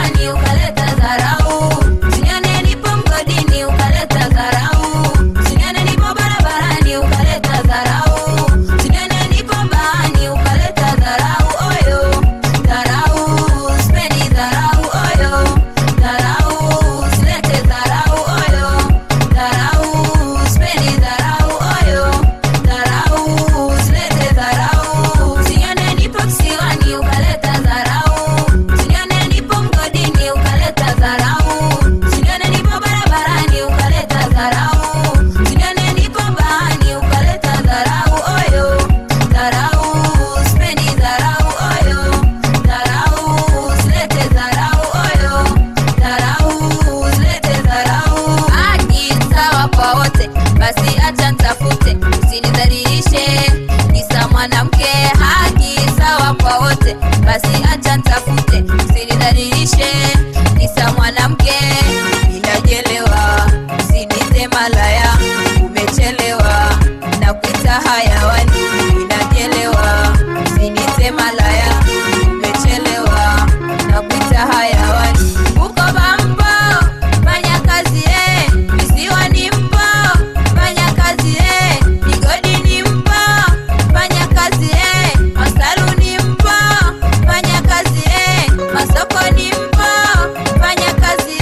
kisiwani ukaleta dharau. Usinione nipo mgodini ukaleta dharau. Usinione nipo barabarani ukaleta dharau. Usinione nipo mbaani ukaleta dharau. Oyo dharau, sipendi dharau. Oyo dharau, usilete dharau. Oyo dharau, sipendi dharau. Oyo dharau, usilete dharau. Usinione nipo kisiwani ukaleta dharau. Usinione nipo mgodini ukaleta dharau. Usinione nipo barabarani ukaleta dharau. Usinione nipo mbaani ukaleta dharau. Oyo dharau, sipendi dharau. Oyo dharau, usilete dharau. Oyo dharau, usilete dharau. Haki sawa kwa wote, basi acha nitafute, usinidhalilishe kisa mwanamke. Haki sawa kwa wote, basi acha nitafute, usinidhalilishe kisa mwanamke. Ninajelewa, usinite malaya, umechelewa na kuita hayawani. Ninajelewa, usinite malaya, umechelewa na kuita hayawani. Uko bambo, fanya kazi visiwani mpo, fanya kazi migodini mpo, fanya kazi masaluni mpo, fanya kazi masokoni mpo, fanya kazi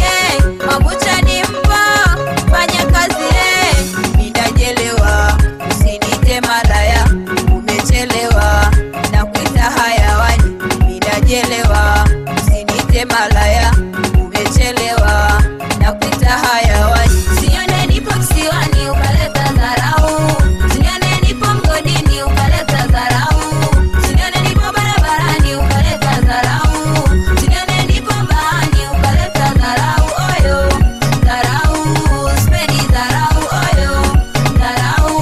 mabuchani mpo, fanya kazi. Ninajelewa, usinite malaya, umechelewa na kuita hayawani. Ninajelewa, usinite malaya, umechelewa na kuita hayawani. Usinione nipo kisiwani ukaleta dharau. Usinione nipo mgodini ukaleta dharau. Usinione nipo barabarani ukaleta dharau. Usinione nipo mbaani ukaleta dharau. Oyo dharau, sipendi dharau. Oyo dharau,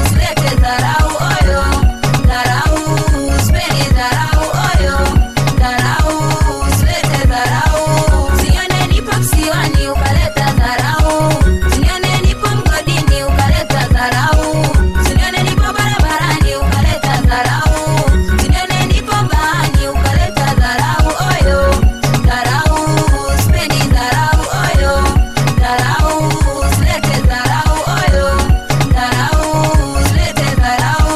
usilete dharau. Oyo dharau, sipendi dharau. Oyo dharau, usilete dharau. Usinione nipo kisiwani ukaleta dharau. Usinione nipo mgodini ukaleta dharau. Usinione nipo barabarani ukaleta dharau. Usinione nipo mbaani ukaleta dharau. Oyo dharau, sipendi dharau. Oyo dharau, usilete dharau. Oyo dharau, usilete dharau.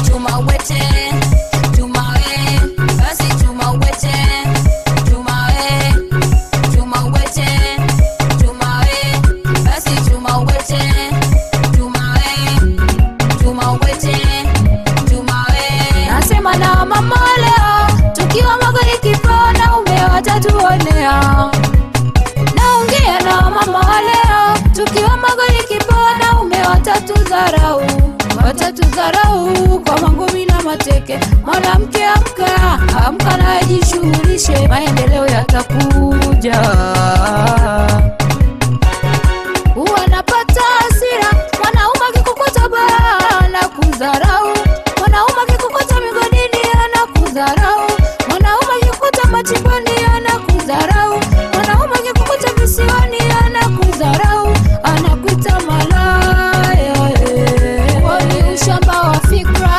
Chuma uwete, chuma we, basi chuma uwete, chuma we, chuma uwete, chuma we, basi chuma uwete, chuma we, chuma uwete, chuma we. Nasema na mama leo, tukiwa magari kipona umewatatuonea. Naongea na mama leo, tukiwa magari kipona umewatatudharau. Watatudharau kwa mangumi na mateke. Mwanamke amka, amka na jishughulishe, maendeleo yatakuja. Wanapata hasira, mwanaume akikukuta baa na kudharau. Mwanaume akikukuta migodini anakudharau. Mwanaume akikukuta machimboni anakudharau. Mwanaume akikukuta visiwani anakudharau. Anakuita malaya. Wani ushamba wa fikra.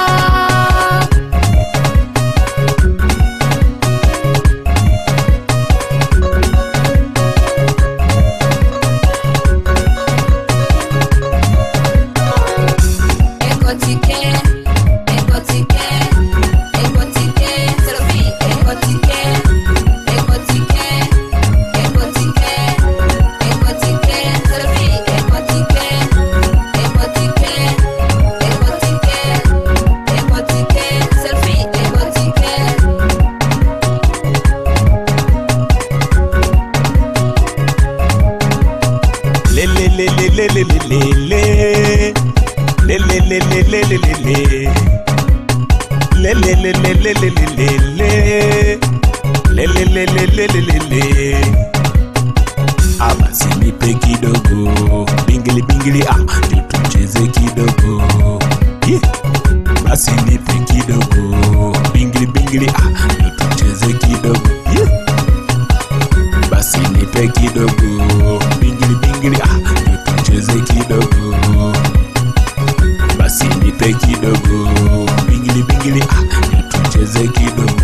Basi nipe kidogo, bingili bingili, tucheze kidogo. Basi nipe kidogo, bingili bingili, tucheze kidogo. Basi nipe kidogo, bingili bingili, tucheze kidogo. Basi nipe kidogo, bingili bingili, tucheze kidogo.